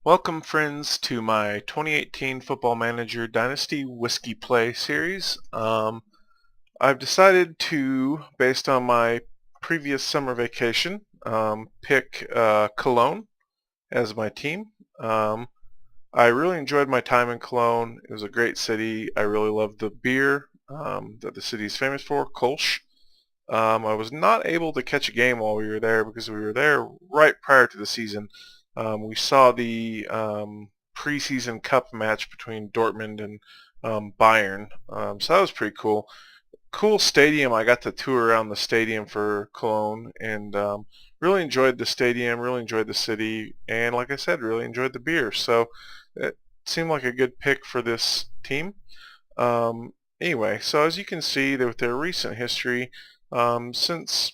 Welcome, friends, to my 2018 Football Manager Dynasty Whiskey Play series. I've decided to, based on my previous summer vacation, pick Cologne as my team. I really enjoyed my time in Cologne. It was a great city. I really loved the beer that the city is famous for, Kolsch. I was not able to catch a game while we were there because we were there right prior to the season. We saw the preseason cup match between Dortmund and Bayern, so that was pretty cool. Cool stadium. I got to tour around the stadium for Cologne and really enjoyed the stadium, really enjoyed the city, and like I said, really enjoyed the beer. So it seemed like a good pick for this team. Anyway, so as you can see, with their recent history, since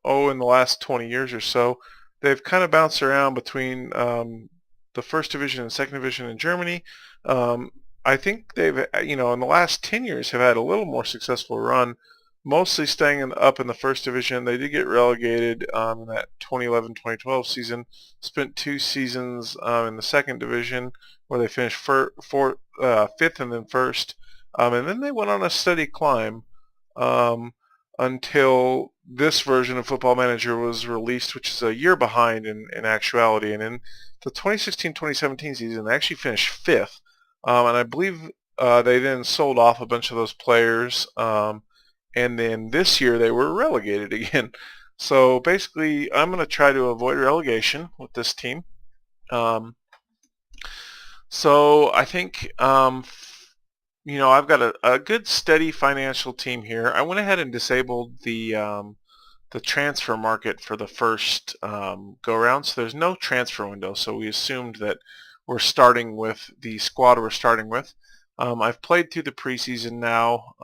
in the last 20 years or so, they've kind of bounced around between the first division and second division in Germany. I think they've, in the last 10 years have had a little more successful run, mostly staying up in the first division. They did get relegated in that 2011-2012 season, spent 2 seasons in the second division where they finished fifth and then first. And then they went on a steady climb um, until this version of Football Manager was released, which is a year behind in actuality. And in the 2016-2017 season, they actually finished fifth. And I believe they then sold off a bunch of those players. And then this year they were relegated again. So basically, I'm going to try to avoid relegation with this team. So I think I've got a good steady financial team here. I went ahead and disabled the transfer market for the first go around, so there's no transfer window. So we assumed that we're starting with the squad we're starting with. I've played through the preseason now.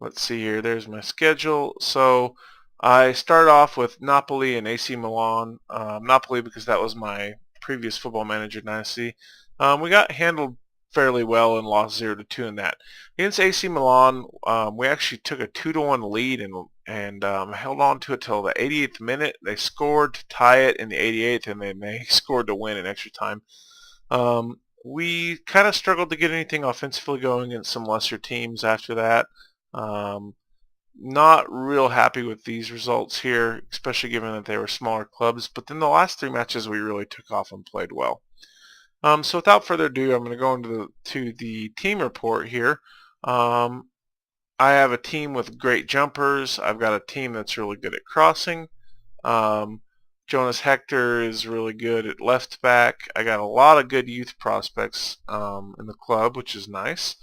Let's see here. There's my schedule. So I started off with Napoli and AC Milan. Napoli because that was my previous Football Manager dynasty. We got handled fairly well and lost 0-2 in that. Against AC Milan, we actually took a 2-1 lead and held on to it till the 88th minute. They scored to tie it in the 88th, and then they scored to win in extra time. We kind of struggled to get anything offensively going against some lesser teams after that. Not real happy with these results here, especially given that they were smaller clubs. But then the last 3 matches we really took off and played well. So without further ado, I'm going to go into the team report here. I have a team with great jumpers. I've got a team that's really good at crossing. Jonas Hector is really good at left back. I got a lot of good youth prospects in the club, which is nice.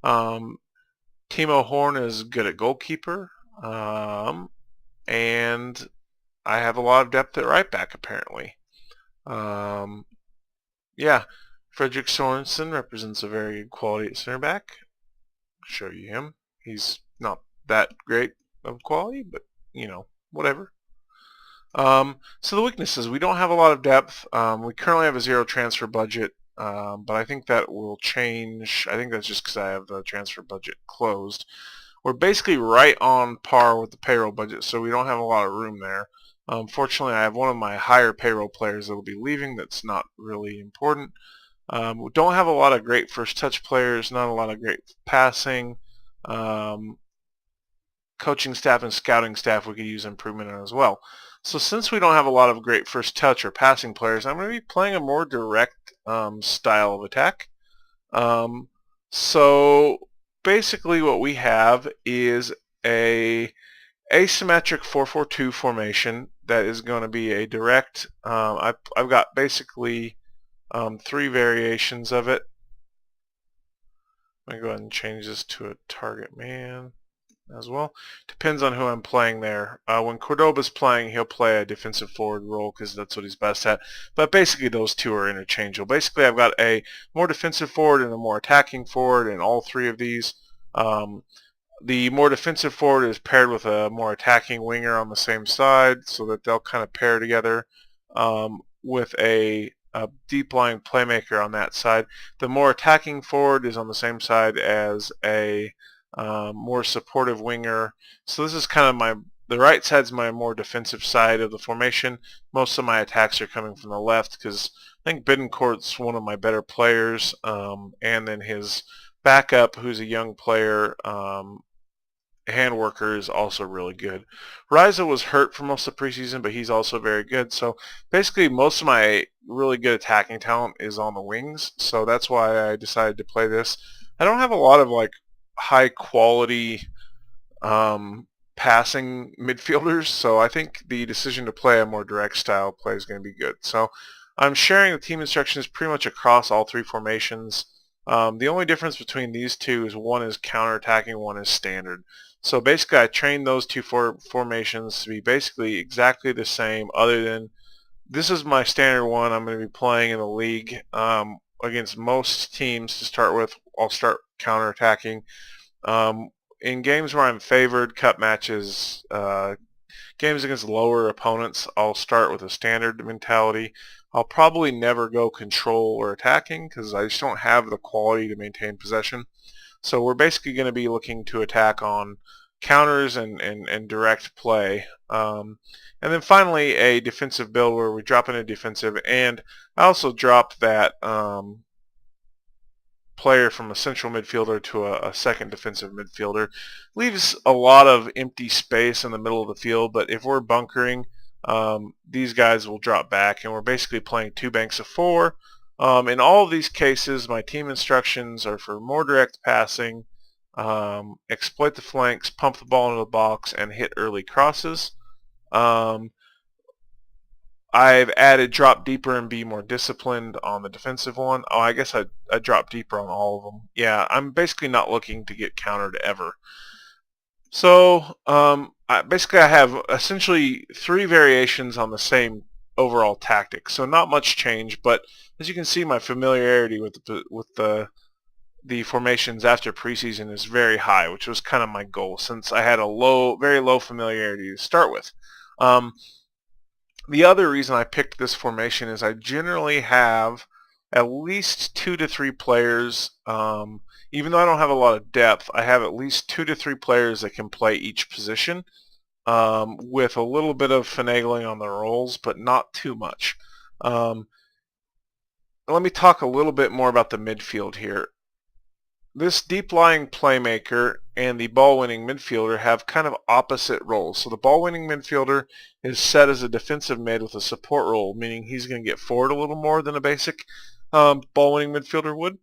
Timo Horn is good at goalkeeper. And I have a lot of depth at right back, apparently. Yeah, Frederick Sorensen represents a very good quality at center back. I'll show you him. He's not that great of quality, but, whatever. So the weaknesses, we don't have a lot of depth. We currently have a 0 transfer budget, but I think that will change. I think that's just because I have the transfer budget closed. We're basically right on par with the payroll budget, so we don't have a lot of room there. Fortunately, I have one of my higher payroll players that will be leaving. That's not really important. We don't have a lot of great first touch players, not a lot of great passing. Coaching staff and scouting staff we could use improvement on as well. So since we don't have a lot of great first touch or passing players, I'm going to be playing a more direct style of attack. So basically what we have is a asymmetric 4-4-2 formation that is going to be a direct. I've got basically 3 variations of it. I'm going to go ahead and change this to a target man as well. Depends on who I'm playing there. When Cordoba's playing, he'll play a defensive forward role because that's what he's best at. But basically those two are interchangeable. Basically I've got a more defensive forward and a more attacking forward in all 3 of these. The more defensive forward is paired with a more attacking winger on the same side so that they'll kind of pair together with a deep lying playmaker on that side. The more attacking forward is on the same side as a more supportive winger. So this is kind of the right side's my more defensive side of the formation. Most of my attacks are coming from the left because I think Bittencourt's one of my better players, and then his backup, who's a young player, hand worker, is also really good. Riza was hurt for most of the preseason, but he's also very good. So basically most of my really good attacking talent is on the wings, so that's why I decided to play this. I don't have a lot of like high quality passing midfielders, so I think the decision to play a more direct style play is going to be good. So I'm sharing the team instructions pretty much across all three formations. The only difference between these two is one is counterattacking, one is standard. So basically I trained those two formations to be basically exactly the same, other than this is my standard one I'm going to be playing in the league. Against most teams to start with, I'll start counterattacking. Um, in games where I'm favored, cup matches, games against lower opponents, I'll start with a standard mentality. I'll probably never go control or attacking because I just don't have the quality to maintain possession. So we're basically going to be looking to attack on counters and direct play. And then finally a defensive build where we drop into defensive, and I also dropped that player from a central midfielder to a second defensive midfielder. Leaves a lot of empty space in the middle of the field, but if we're bunkering, these guys will drop back, and we're basically playing two banks of four. In all of these cases, my team instructions are for more direct passing, exploit the flanks, pump the ball into the box, and hit early crosses. I've added drop deeper and be more disciplined on the defensive one. Oh, I guess I drop deeper on all of them. Yeah, I'm basically not looking to get countered ever. So basically I have essentially three variations on the same overall tactic. So not much change, but as you can see, my familiarity with the formations after preseason is very high, which was kind of my goal since I had a very low familiarity to start with. The other reason I picked this formation is I generally have at least 2 to 3 players, even though I don't have a lot of depth, I have at least 2 to 3 players that can play each position, with a little bit of finagling on the roles, but not too much. Let me talk a little bit more about the midfield here. This deep-lying playmaker and the ball-winning midfielder have kind of opposite roles. So the ball-winning midfielder is set as a defensive mid with a support role, meaning he's going to get forward a little more than a basic ball-winning midfielder would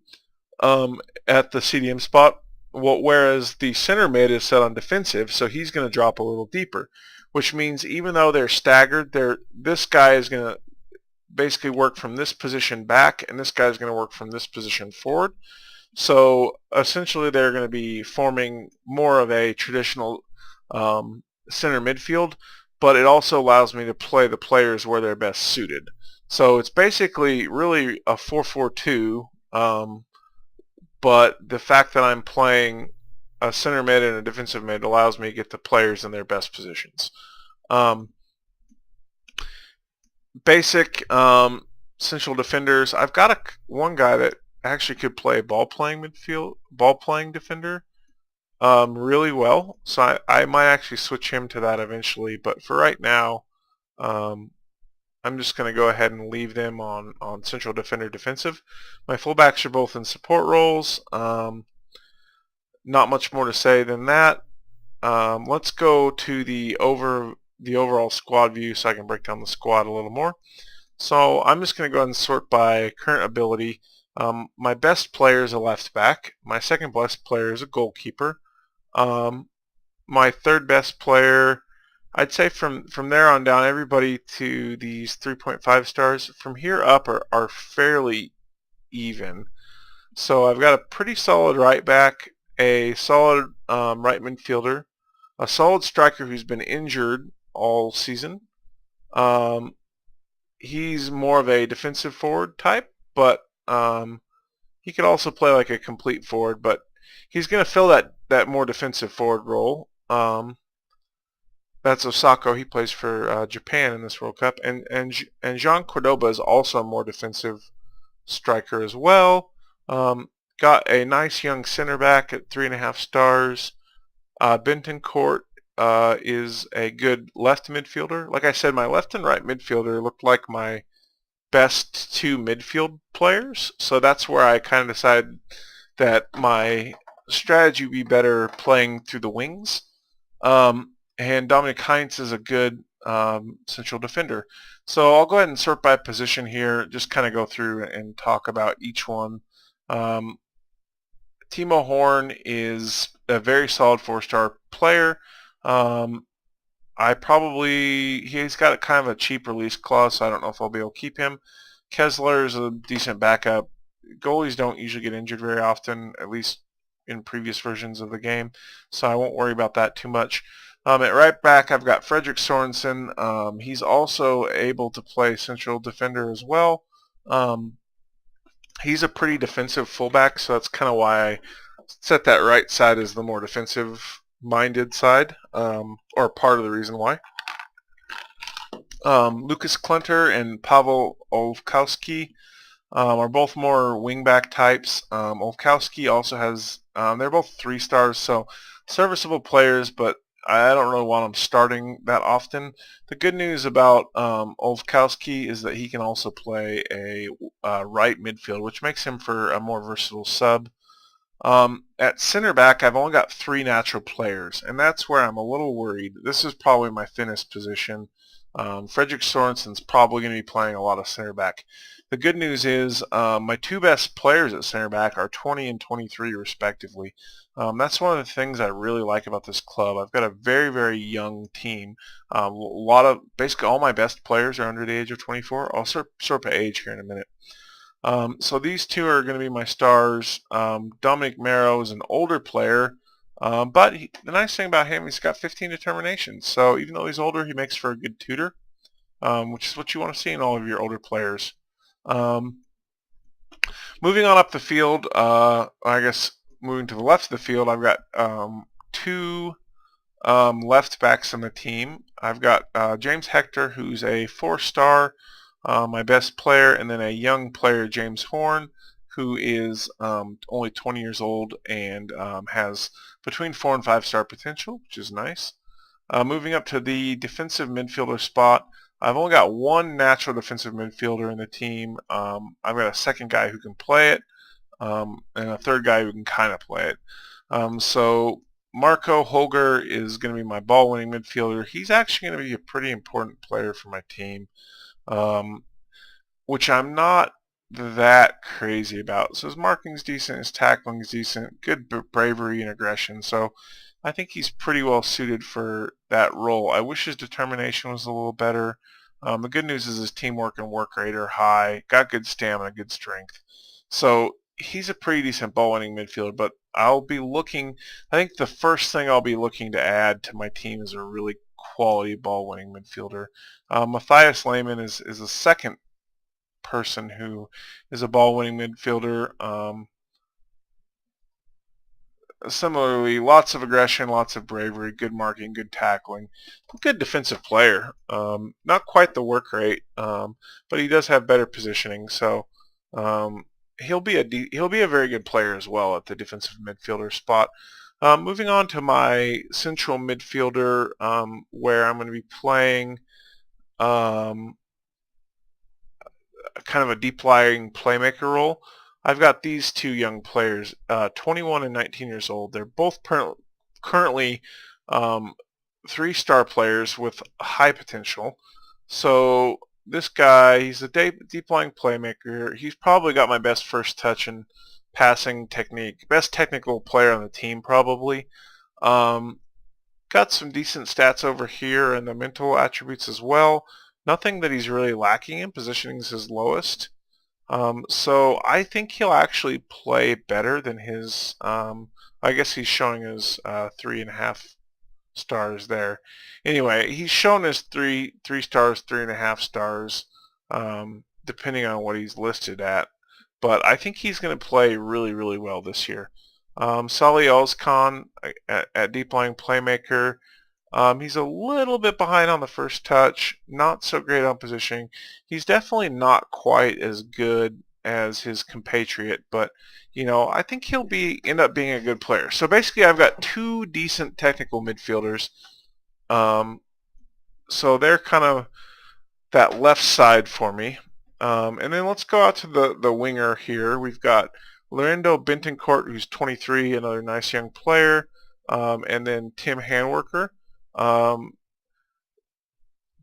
at the CDM spot. Whereas the center mid is set on defensive, so he's going to drop a little deeper, which means even though they're staggered, this guy is going to basically work from this position back, and this guy is going to work from this position forward. So essentially they're going to be forming more of a traditional center midfield, but it also allows me to play the players where they're best suited. So it's basically really a 4-4-2, but the fact that I'm playing a center mid and a defensive mid allows me to get the players in their best positions. Basic central defenders, I've got one guy that actually could play ball playing defender really well, so I might actually switch him to that eventually, but for right now I'm just going to go ahead and leave them on central defender defensive. My fullbacks are both in support roles. Not much more to say than that. Let's go to the overall squad view so I can break down the squad a little more. So I'm just going to go ahead and sort by current ability. My best player is a left back. My second best player is a goalkeeper. My third best player, I'd say from there on down, everybody to these 3.5 stars, from here up are fairly even. So I've got a pretty solid right back, a solid right midfielder, a solid striker who's been injured all season. He's more of a defensive forward type, but he could also play like a complete forward, but he's going to fill that more defensive forward role. That's Osako. He plays for Japan in this World Cup, and Jean Cordoba is also a more defensive striker as well. Got a nice young center back at 3.5 stars. Bentoncourt is a good left midfielder. Like I said, my left and right midfielder looked like my best two midfield players, so that's where I kind of decided that my strategy would be better playing through the wings. And Dominic Heinz is a good central defender. So I'll go ahead and sort by position here, just kind of go through and talk about each one. Um, Timo Horn is a very solid 4-star player. Um, he's got a kind of a cheap release clause, so I don't know if I'll be able to keep him. Kessler is a decent backup. Goalies don't usually get injured very often, at least in previous versions of the game, so I won't worry about that too much. At right back, I've got Fredrik Sorensen. He's also able to play central defender as well. He's a pretty defensive fullback, so that's kind of why I set that right side as the more defensive-minded side, or part of the reason why. Lucas Klinter and Pavel Olkowski are both more wingback types. Olkowski also has, they're both 3 stars, so serviceable players, but I don't really want him starting that often. The good news about Olkowski is that he can also play a right midfield, which makes him for a more versatile sub. At center back, I've only got 3 natural players, and that's where I'm a little worried. This is probably my thinnest position. Fredrik Sorensen's probably going to be playing a lot of center back. The good news is my 2 best players at center back are 20 and 23 respectively. That's one of the things I really like about this club. I've got a very, very young team. Basically all my best players are under the age of 24. I'll sort by age here in a minute. So these 2 are going to be my stars. Dominic Marrow is an older player, but the nice thing about him, he's got 15 determination. So even though he's older, he makes for a good tutor, which is what you want to see in all of your older players. Moving on up the field, I guess moving to the left of the field, I've got 2 left backs on the team. I've got James Hector, who's a 4-star, my best player, and then a young player, James Horn, who is only 20 years old and has between 4 and 5-star potential, which is nice. Moving up to the defensive midfielder spot, I've only got 1 natural defensive midfielder in the team. I've got a second guy who can play it, and a third guy who can kind of play it. So Marco Holger is going to be my ball-winning midfielder. He's actually going to be a pretty important player for my team, which I'm not that crazy about. So his marking's decent, his tackling's decent, good bravery and aggression. So I think he's pretty well suited for that role. I wish his determination was a little better. The good news is his teamwork and work rate are high, got good stamina, good strength. So he's a pretty decent ball-winning midfielder, but I think the first thing I'll be looking to add to my team is a really quality ball-winning midfielder. Matthias Lehmann is the second person who is a ball-winning midfielder. Similarly, lots of aggression, lots of bravery, good marking, good tackling, good defensive player. Not quite the work rate, but he does have better positioning. So he'll be a very good player as well at the defensive midfielder spot. Moving on to my central midfielder, where I'm going to be playing kind of a deep-lying playmaker role. I've got these 2 young players, 21 and 19 years old. They're both currently 3-star players with high potential. So this guy, he's a deep-lying playmaker. He's probably got my best first touch and passing technique. Best technical player on the team, probably. Got some decent stats over here and the mental attributes as well. Nothing that he's really lacking in. Positioning is his lowest. So I think he'll actually play better than his, I guess he's showing his 3.5 stars there. Anyway, he's shown his 3 stars, 3.5 stars, depending on what he's listed at. But I think he's going to play really, really well this year. Sali Ozkan at deep lying playmaker. He's a little bit behind on the first touch, not so great on positioning. He's definitely not quite as good as his compatriot, but I think he'll end up being a good player. So basically I've got 2 decent technical midfielders. So they're kind of that left side for me. And then let's go out to the winger here. We've got Lorenzo Bentoncourt, who's 23, another nice young player, and then Tim Handwerker. Um,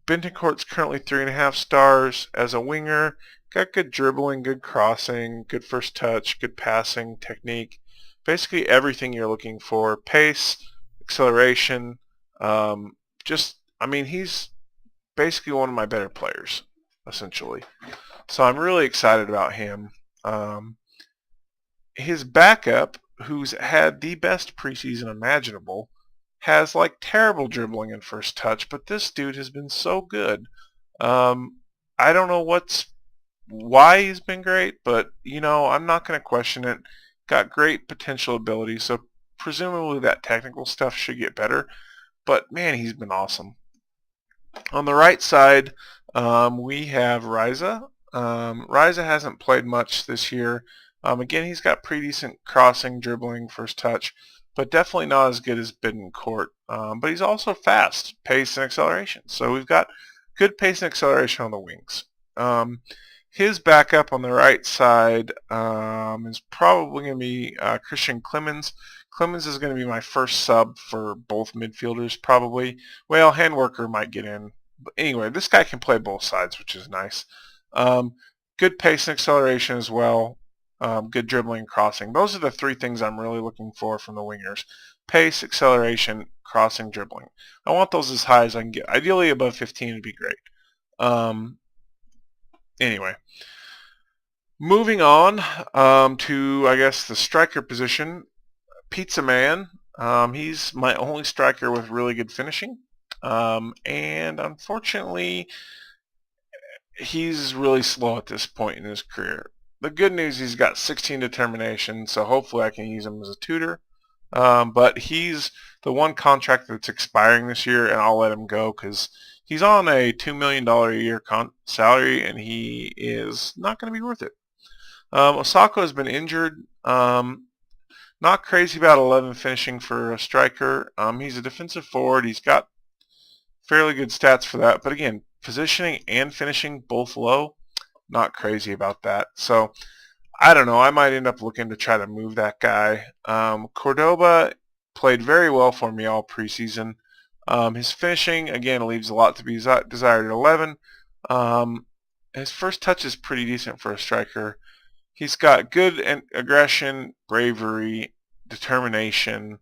Bentoncourt's currently 3.5 stars as a winger. Got good dribbling, good crossing, good first touch, good passing technique. Basically everything you're looking for. Pace, acceleration. I mean, he's basically one of my better players, essentially. So I'm really excited about him. His backup, who's had the best preseason imaginable, has like terrible dribbling and first touch, but this dude has been so good. Um, I don't know why he's been great, but I'm not going to question it. Got great potential ability, so presumably that technical stuff should get better. But man, he's been awesome. On the right side, we have Riza. Riza hasn't played much this year. Again, he's got pretty decent crossing, dribbling, first touch, but definitely not as good as Bittencourt. But he's also fast, pace, and acceleration. So we've got good pace and acceleration on the wings. His backup on the right side is probably going to be Christian Clemens. Clemens is going to be my first sub for both midfielders, probably. Well, Handwerker might get in. But anyway, this guy can play both sides, which is nice. Good pace and acceleration as well. Good dribbling and crossing. Those are the three things I'm really looking for from the wingers. Pace, acceleration, crossing, dribbling. I want those as high as I can get. Ideally above 15 would be great. Anyway, moving on to, I guess, the striker position. Pizza Man. He's my only striker with really good finishing. And unfortunately, he's really slow at this point in his career. The good news, he's got 16 determination, so hopefully I can use him as a tutor. But he's the one contract that's expiring this year, and I'll let him go because he's on a $2 million a year salary, and he is not going to be worth it. Osako has been injured. Not crazy about 11 finishing for a striker. He's a defensive forward. He's got fairly good stats for that. But again, positioning and finishing both low. Not crazy about that. So I don't know. I might end up looking to try to move that guy. Cordoba played very well for me all preseason. His finishing, again, leaves a lot to be desired at 11. His first touch is pretty decent for a striker. He's got good aggression, bravery, determination,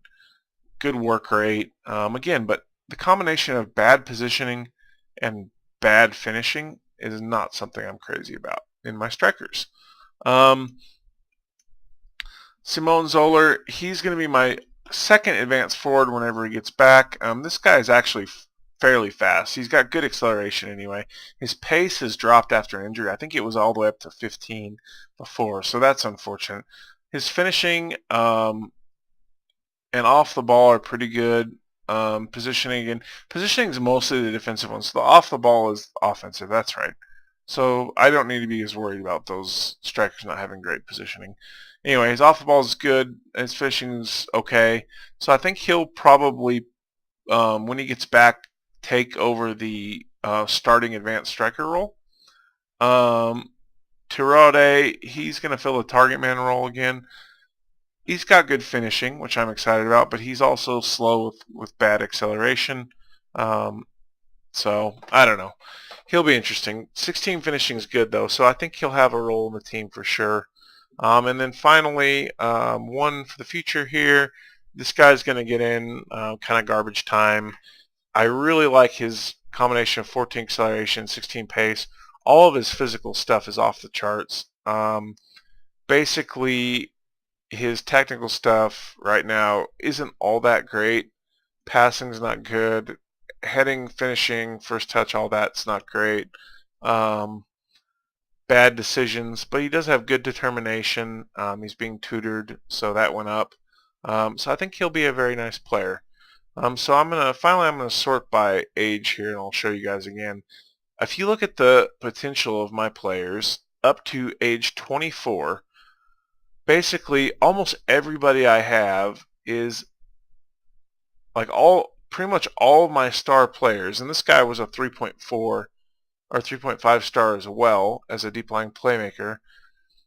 good work rate. Again, but the combination of bad positioning and bad finishing is not something I'm crazy about in my strikers. Simone Zoller, he's going to be my second advanced forward whenever he gets back. This guy is actually fairly fast. He's got good acceleration anyway. His pace has dropped after injury. I think it was all the way up to 15 before, so that's unfortunate. His finishing and off the ball are pretty good. Positioning is mostly the defensive ones. So the off the ball is offensive. That's right. So I don't need to be as worried about those strikers not having great positioning. Anyway, his off the ball is good. His finishing is okay. So I think he'll probably, when he gets back, take over the starting advanced striker role. Tirade, he's going to fill the target man role again. He's got good finishing, which I'm excited about, but he's also slow with bad acceleration. So I don't know. He'll be interesting. 16 finishing is good, though, so I think he'll have a role in the team for sure. And then finally, one for the future here. This guy's going to get in kind of garbage time. I really like his combination of 14 acceleration, 16 pace. All of his physical stuff is off the charts. Basically, his technical stuff right now isn't all that great. Passing's not good. Heading, finishing, first touch, all that's not great. Bad decisions, but he does have good determination. He's being tutored, so that went up. So I think he'll be a very nice player. So I'm gonna sort by age here, and I'll show you guys again. If you look at the potential of my players up to age 24, basically almost everybody I have is like pretty much all of my star players, and this guy was a 3.4 or 3.5 star as well as a deep lying playmaker.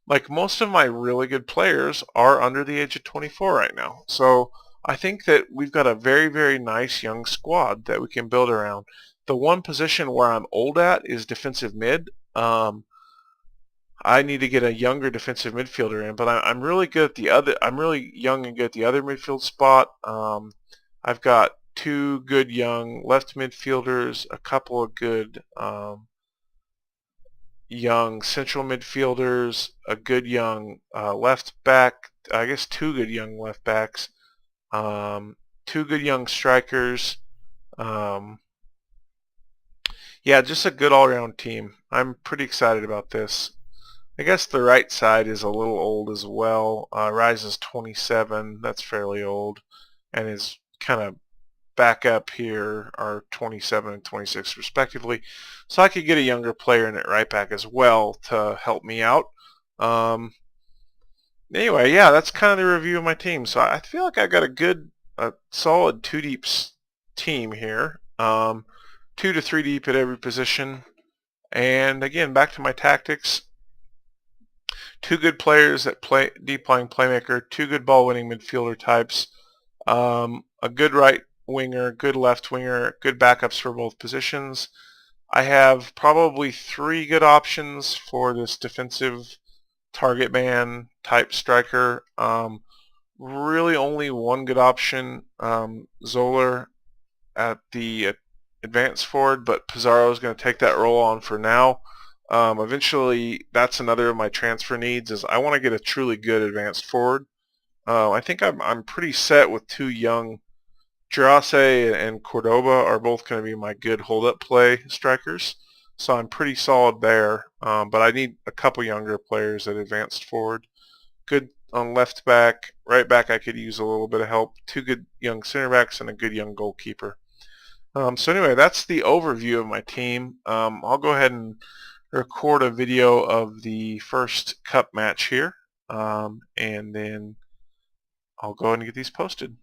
Like, most of my really good players are under the age of 24 right now. So I think that we've got a very, very nice young squad that we can build around. The one position where I'm old at is defensive mid. I need to get a younger defensive midfielder in, but I'm really good at the other. I'm really young and good at the other midfield spot. I've got two good young left midfielders, a couple of good young central midfielders, a good young left back, I guess two good young left backs, two good young strikers. Um, yeah, just a good all-around team. I'm pretty excited about this. I guess the right side is a little old as well. Rise is 27. That's fairly old. And his kind of backup here are 27 and 26 respectively. So I could get a younger player in at right back as well to help me out. Anyway, yeah, that's kind of the review of my team. So I feel like I've got a good, solid two deep team here. 2 to 3 deep at every position. And again, back to my tactics. Two good players that play deep lying playmaker, two good ball winning midfielder types, a good right winger, good left winger, good backups for both positions. I have probably 3 good options for this defensive target man type striker. Really only one good option, Zoller at the advanced forward, but Pizarro is going to take that role on for now. Eventually, that's another of my transfer needs, is I want to get a truly good advanced forward. I think I'm pretty set with 2 young. Jurase and Cordoba are both going to be my good hold-up play strikers, so I'm pretty solid there. But I need a couple younger players at advanced forward. Good on left back, right back I could use a little bit of help. 2 good young center backs and a good young goalkeeper. So anyway, that's the overview of my team. I'll go ahead and record a video of the first cup match here, and then I'll go ahead and get these posted.